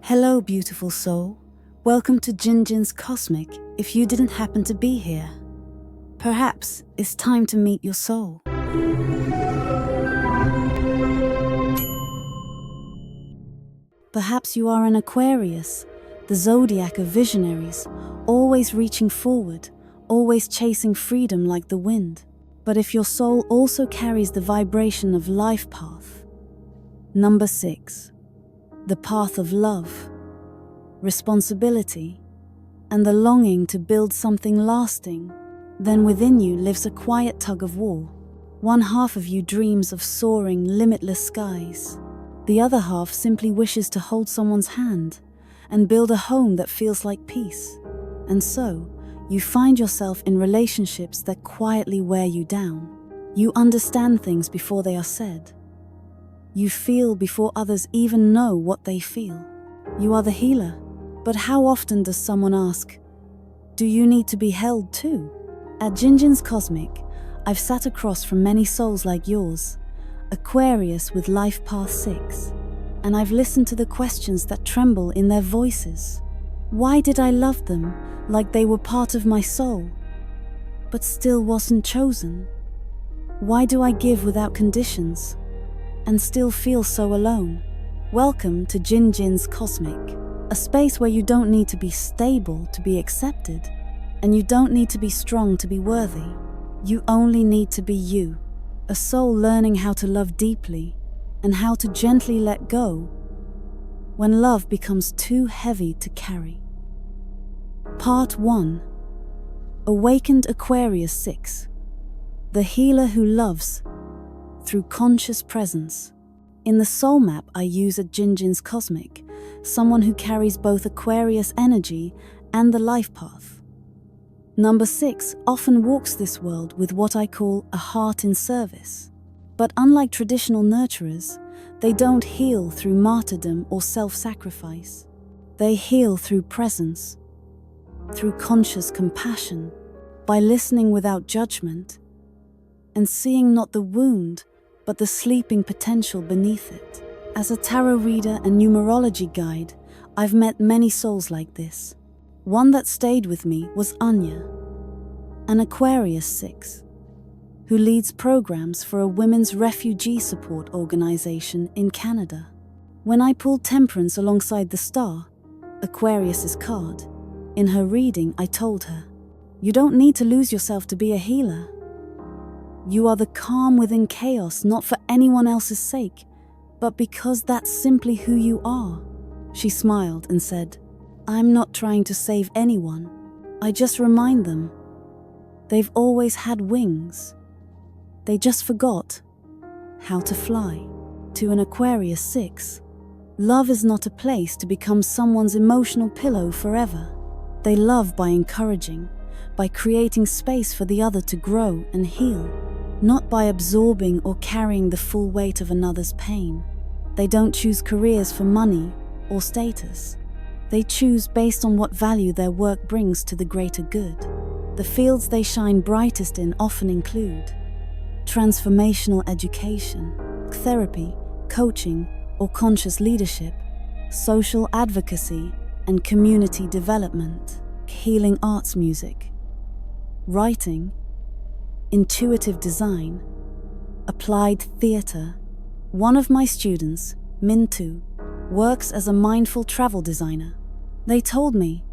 Hello, beautiful soul. Welcome to Jinjin's Cosmic. If you didn't happen to be here, perhaps it's time to meet your soul. Perhaps you are an Aquarius, the zodiac of visionaries, always reaching forward, always chasing freedom like the wind. But if your soul also carries the vibration of life path, number 6, the path of love, responsibility, and the longing to build something lasting, then within you lives a quiet tug of war. One half of you dreams of soaring, limitless skies. The other half simply wishes to hold someone's hand and build a home that feels like peace. And so, you find yourself in relationships that quietly wear you down. You understand things before they are said. You feel before others even know what they feel. You are the healer. But how often does someone ask, do you need to be held too? At Jinjin's Cosmic, I've sat across from many souls like yours, Aquarius with Life Path 6, and I've listened to the questions that tremble in their voices. Why did I love them like they were part of my soul, but still wasn't chosen? Why do I give without conditions and still feel so alone? Welcome to Jinjin's Cosmic, a space where you don't need to be stable to be accepted, and you don't need to be strong to be worthy. You only need to be you, a soul learning how to love deeply and how to gently let go when love becomes too heavy to carry. Part 1. Awakened Aquarius 6, the healer who loves through conscious presence. In the soul map I use at Jinjin's Cosmic, someone who carries both Aquarius energy and the life path. Number 6 often walks this world with what I call a heart in service. But unlike traditional nurturers, they don't heal through martyrdom or self-sacrifice. They heal through presence, through conscious compassion, by listening without judgment, and seeing not the wound, but the sleeping potential beneath it. As a tarot reader and numerology guide, I've met many souls like this. One that stayed with me was Anya, an Aquarius 6, who leads programs for a women's refugee support organization in Canada. When I pulled Temperance alongside the star, Aquarius's card, in her reading I told her, you don't need to lose yourself to be a healer. You are the calm within chaos, not for anyone else's sake, but because that's simply who you are. She smiled and said, I'm not trying to save anyone. I just remind them they've always had wings. They just forgot how to fly. To an Aquarius 6, love is not a place to become someone's emotional pillow forever. They love by encouraging, by creating space for the other to grow and heal, not by absorbing or carrying the full weight of another's pain. They don't choose careers for money or status. They choose based on what value their work brings to the greater good. The fields they shine brightest in often include transformational education, therapy, coaching, or conscious leadership, social advocacy and community development, healing arts music, writing, intuitive design, applied theater. One of my students, Mintu, works as a mindful travel designer. They told me,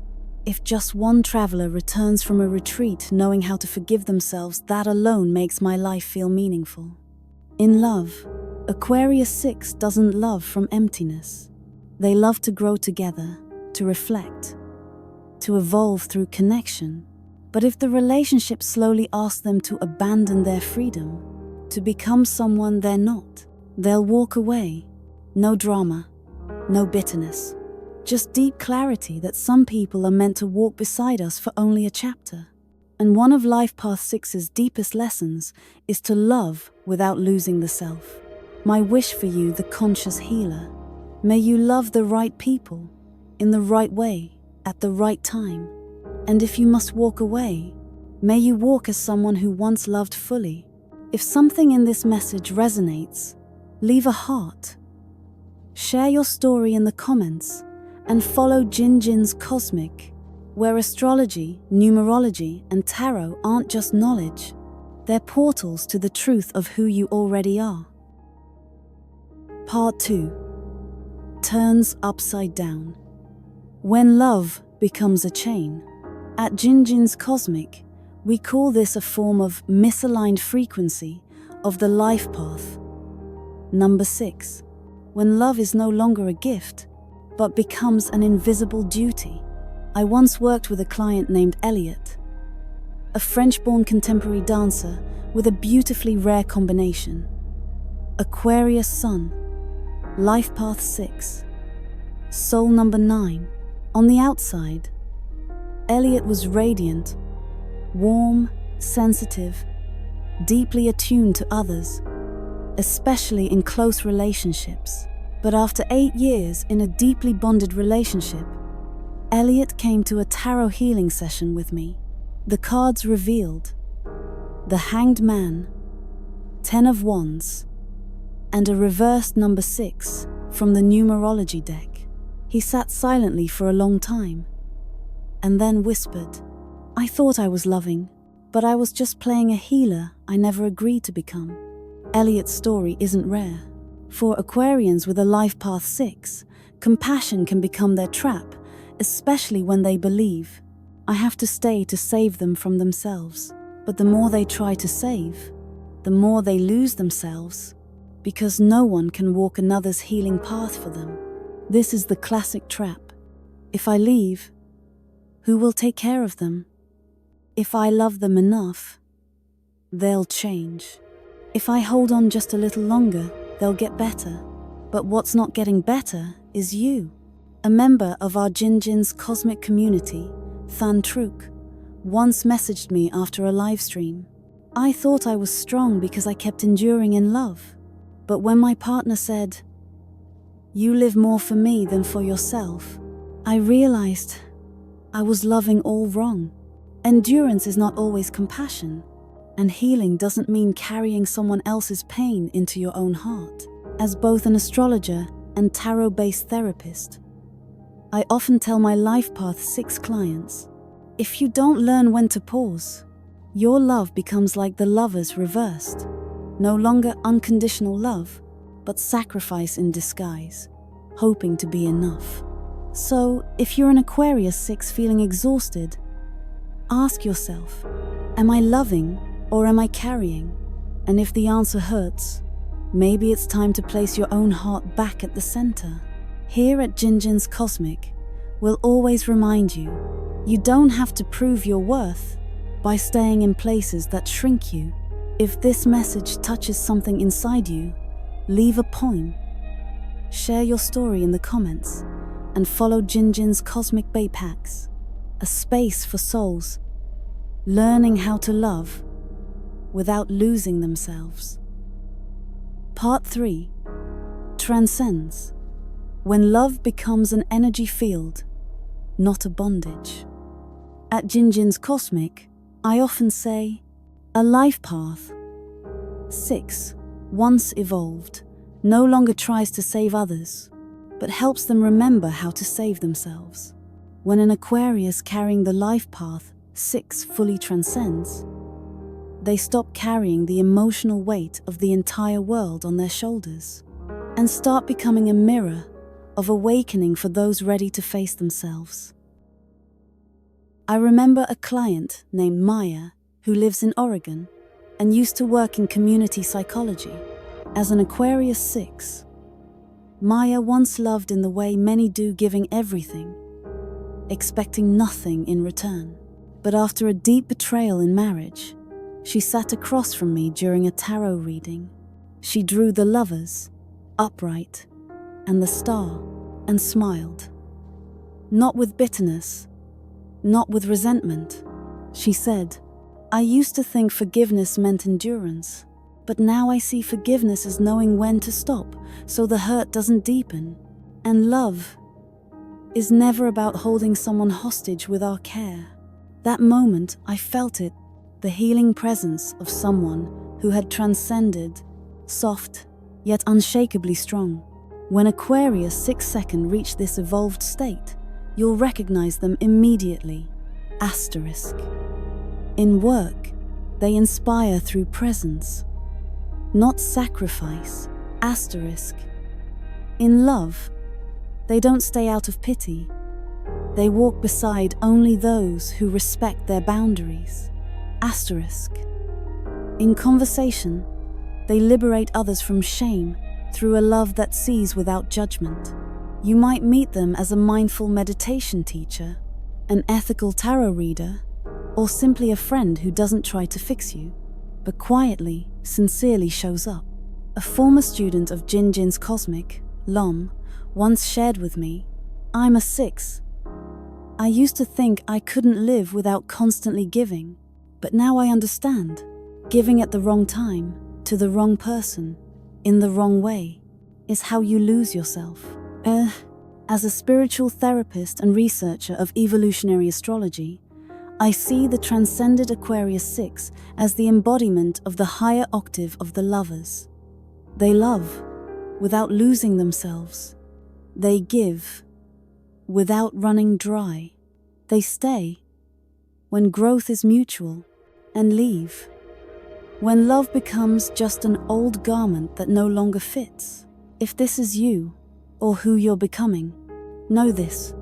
if just one traveler returns from a retreat knowing how to forgive themselves, that alone makes my life feel meaningful. In love, Aquarius 6 doesn't love from emptiness. They love to grow together, to reflect, to evolve through connection. But if the relationship slowly asks them to abandon their freedom, to become someone they're not, they'll walk away. No drama, no bitterness, just deep clarity that some people are meant to walk beside us for only a chapter. And one of Life Path 6's deepest lessons is to love without losing the self. My wish for you, the conscious healer, may you love the right people, in the right way, at the right time. And if you must walk away, may you walk as someone who once loved fully. If something in this message resonates, leave a heart. Share your story in the comments and follow Jinjin's Cosmic, where astrology, numerology, and tarot aren't just knowledge, they're portals to the truth of who you already are. Part 2. Turns upside down. When love becomes a chain. At Jinjin's Cosmic, we call this a form of misaligned frequency of the life path. Number 6. When love is no longer a gift, but becomes an invisible duty. I once worked with a client named Elliot, a French-born contemporary dancer with a beautifully rare combination. Aquarius Sun, Life Path 6, Soul number 9. On the outside, Elliot was radiant, warm, sensitive, deeply attuned to others, especially in close relationships. But after 8 years in a deeply bonded relationship, Elliot came to a tarot healing session with me. The cards revealed the Hanged Man, 10 of Wands, and a reversed number 6 from the Numerology deck. He sat silently for a long time, and then whispered, "I thought I was loving, but I was just playing a healer I never agreed to become." Elliot's story isn't rare. For Aquarians with a life path 6, compassion can become their trap, especially when they believe, "I have to stay to save them from themselves." But the more they try to save, the more they lose themselves, because no one can walk another's healing path for them. This is the classic trap. If I leave, who will take care of them? If I love them enough, they'll change. If I hold on just a little longer, they'll get better. But what's not getting better is you. A member of our Jinjin's Cosmic community, Than Truk, once messaged me after a live stream. "I thought I was strong because I kept enduring in love. But when my partner said, 'You live more for me than for yourself,' I realized I was loving all wrong." Endurance is not always compassion, and healing doesn't mean carrying someone else's pain into your own heart. As both an astrologer and tarot-based therapist, I often tell my Life Path 6 clients, if you don't learn when to pause, your love becomes like the Lovers reversed. No longer unconditional love, but sacrifice in disguise, hoping to be enough. So, if you're an Aquarius 6 feeling exhausted, ask yourself, am I loving or am I carrying? And if the answer hurts, maybe it's time to place your own heart back at the center. Here at Jinjin's Cosmic, we'll always remind you, you don't have to prove your worth by staying in places that shrink you. If this message touches something inside you, leave a poem, share your story in the comments, and follow Jinjin's Cosmic Bay Packs, a space for souls learning how to love without losing themselves. Part 3. Transcends. When love becomes an energy field, not a bondage. At Jinjin's Cosmic, I often say, a life path 6, once evolved, no longer tries to save others, but helps them remember how to save themselves. When an Aquarius carrying the life path 6 fully transcends, they stop carrying the emotional weight of the entire world on their shoulders and start becoming a mirror of awakening for those ready to face themselves. I remember a client named Maya who lives in Oregon and used to work in community psychology. As an Aquarius 6, Maya once loved in the way many do, giving everything, expecting nothing in return. But after a deep betrayal in marriage, she sat across from me during a tarot reading. She drew the Lovers, upright, and the Star, and smiled. Not with bitterness, not with resentment. She said, "I used to think forgiveness meant endurance, but now I see forgiveness as knowing when to stop so the hurt doesn't deepen. And love is never about holding someone hostage with our care." That moment, I felt it, the healing presence of someone who had transcended, soft, yet unshakably strong. When Aquarius 6 reach this evolved state, you'll recognize them immediately. Asterisk. In work, they inspire through presence, not sacrifice. Asterisk. In love, they don't stay out of pity. They walk beside only those who respect their boundaries. Asterisk. In conversation, they liberate others from shame through a love that sees without judgment. You might meet them as a mindful meditation teacher, an ethical tarot reader, or simply a friend who doesn't try to fix you, but quietly, sincerely shows up. A former student of Jinjin's Cosmic, Lom, once shared with me, "I'm a 6. I used to think I couldn't live without constantly giving, but now I understand. Giving at the wrong time, to the wrong person, in the wrong way, is how you lose yourself." As a spiritual therapist and researcher of evolutionary astrology, I see the transcended Aquarius 6 as the embodiment of the higher octave of the lovers. They love without losing themselves. They give without running dry. They stay when growth is mutual, and leave when love becomes just an old garment that no longer fits. If this is you, or who you're becoming, know this: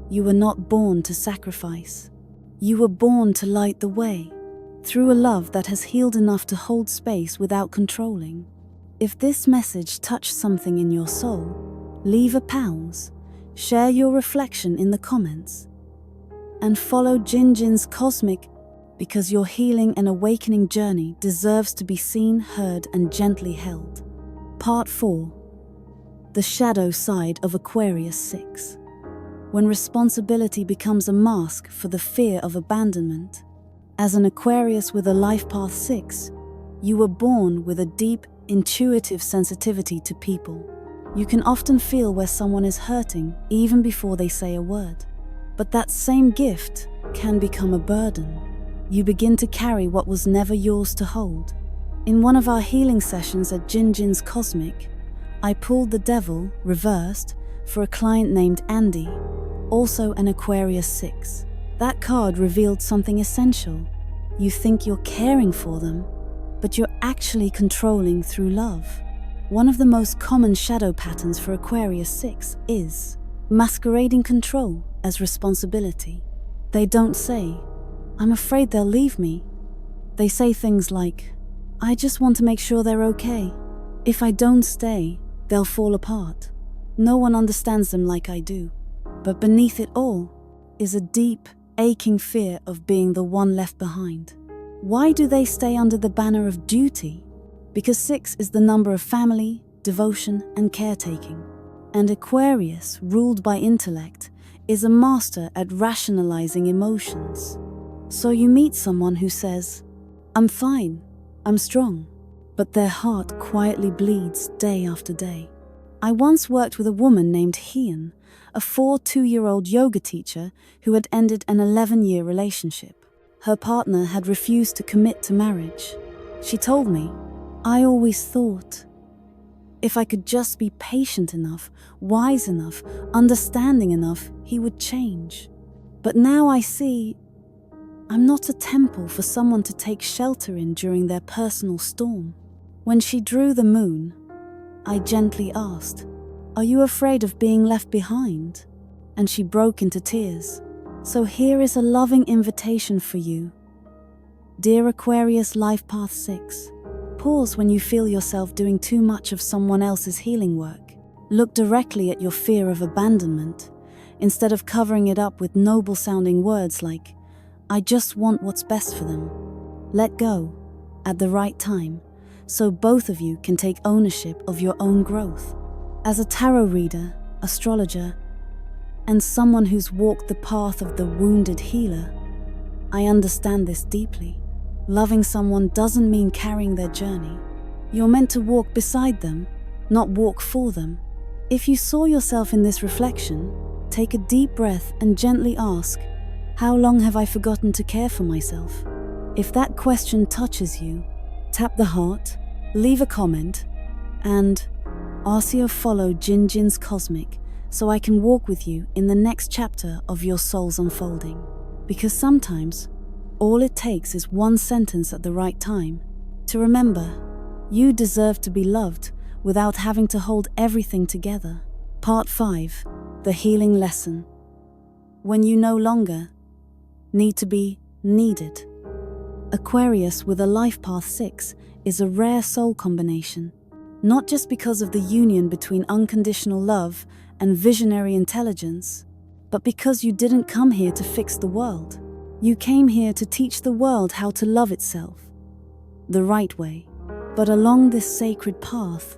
you were not born to sacrifice. You were born to light the way, through a love that has healed enough to hold space without controlling. If this message touched something in your soul, leave a pause, share your reflection in the comments, and follow Jinjin's Cosmic, because your healing and awakening journey deserves to be seen, heard, and gently held. Part 4. The shadow side of Aquarius 6. When responsibility becomes a mask for the fear of abandonment. As an Aquarius with a life path 6, you were born with a deep, intuitive sensitivity to people. You can often feel where someone is hurting even before they say a word. But that same gift can become a burden. You begin to carry what was never yours to hold. In one of our healing sessions at Jinjin's Cosmic, I pulled the Devil, reversed, for a client named Andy, also an Aquarius 6. That card revealed something essential. You think you're caring for them, but you're actually controlling through love. One of the most common shadow patterns for Aquarius 6 is masquerading control as responsibility. They don't say, "I'm afraid they'll leave me." They say things like, "I just want to make sure they're okay. If I don't stay, they'll fall apart." No one understands them like I do. But beneath it all is a deep, aching fear of being the one left behind. Why do they stay under the banner of duty? Because 6 is the number of family, devotion, and caretaking. And Aquarius, ruled by intellect, is a master at rationalizing emotions. So you meet someone who says, "I'm fine, I'm strong," but their heart quietly bleeds day after day. I once worked with a woman named Hien, a 42-year-old yoga teacher who had ended an 11-year relationship. Her partner had refused to commit to marriage. She told me, "I always thought, if I could just be patient enough, wise enough, understanding enough, he would change. But now I see, I'm not a temple for someone to take shelter in during their personal storm." When she drew the moon, I gently asked, "Are you afraid of being left behind?" And she broke into tears. So here is a loving invitation for you. Dear Aquarius Life Path 6, pause when you feel yourself doing too much of someone else's healing work. Look directly at your fear of abandonment, instead of covering it up with noble-sounding words like, "I just want what's best for them." Let go, at the right time, so both of you can take ownership of your own growth. As a tarot reader, astrologer, and someone who's walked the path of the wounded healer, I understand this deeply. Loving someone doesn't mean carrying their journey. You're meant to walk beside them, not walk for them. If you saw yourself in this reflection, take a deep breath and gently ask, "How long have I forgotten to care for myself?" If that question touches you, tap the heart, leave a comment, and Arcia, follow Jinjin's cosmic so I can walk with you in the next chapter of your soul's unfolding. Because sometimes, all it takes is one sentence at the right time to remember you deserve to be loved without having to hold everything together. Part 5. The Healing Lesson. When you no longer need to be needed. Aquarius with a life path 6 is a rare soul combination, not just because of the union between unconditional love and visionary intelligence, but because you didn't come here to fix the world. You came here to teach the world how to love itself the right way. But along this sacred path,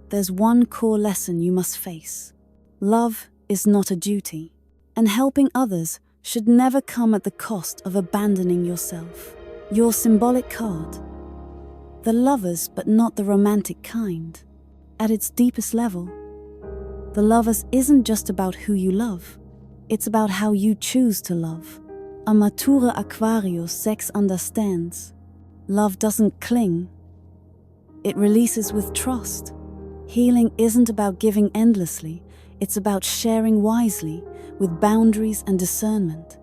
there's one core lesson you must face. Love is not a duty, and helping others should never come at the cost of abandoning yourself. Your symbolic card, the lovers but not the romantic kind. At its deepest level, the lovers isn't just about who you love, it's about how you choose to love. A mature Aquarius 6 understands. Love doesn't cling, it releases with trust. Healing isn't about giving endlessly, it's about sharing wisely, with boundaries and discernment.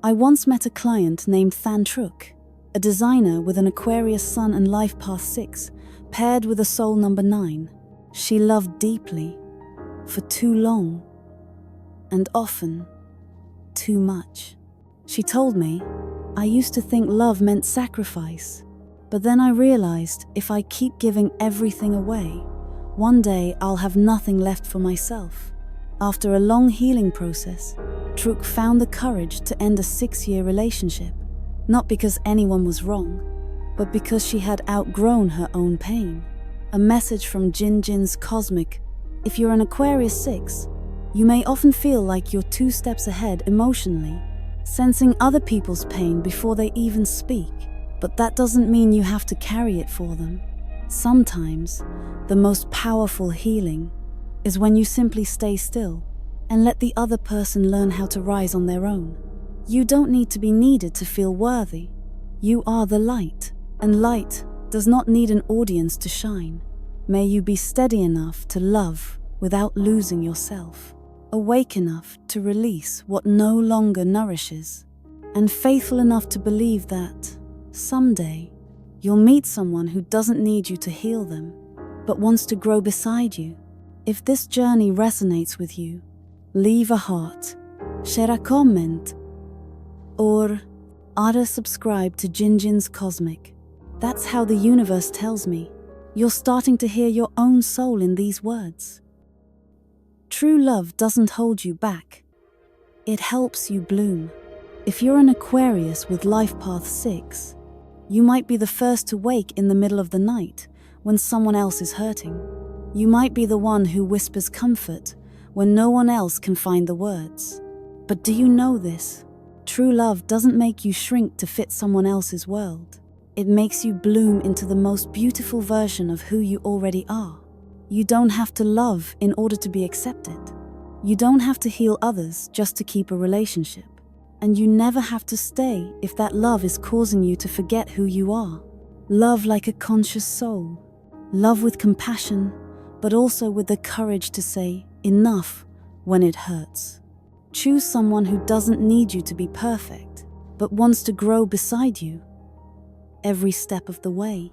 I once met a client named Than Truk, a designer with an Aquarius Sun and Life Path 6, paired with a soul number 9. She loved deeply, for too long, and often too much. She told me, I used to think love meant sacrifice, but then I realized if I keep giving everything away, one day I'll have nothing left for myself. After a long healing process, Truk found the courage to end a 6-year relationship, not because anyone was wrong, but because she had outgrown her own pain. A message from Jinjin's cosmic. If you're an Aquarius 6, you may often feel like you're 2 steps ahead emotionally, sensing other people's pain before they even speak. But that doesn't mean you have to carry it for them. Sometimes, the most powerful healing is when you simply stay still and let the other person learn how to rise on their own. You don't need to be needed to feel worthy. You are the light, and light does not need an audience to shine. May you be steady enough to love without losing yourself, awake enough to release what no longer nourishes, and faithful enough to believe that someday you'll meet someone who doesn't need you to heal them, but wants to grow beside you. If this journey resonates with you, leave a heart, share a comment, or subscribe to Jinjin's Cosmic. That's how the universe tells me you're starting to hear your own soul in these words. True love doesn't hold you back. It helps you bloom. If you're an Aquarius with Life Path 6, you might be the first to wake in the middle of the night when someone else is hurting. You might be the one who whispers comfort when no one else can find the words. But do you know this? True love doesn't make you shrink to fit someone else's world. It makes you bloom into the most beautiful version of who you already are. You don't have to love in order to be accepted. You don't have to heal others just to keep a relationship. And you never have to stay if that love is causing you to forget who you are. Love like a conscious soul. Love with compassion, but also with the courage to say enough when it hurts. Choose someone who doesn't need you to be perfect, but wants to grow beside you every step of the way.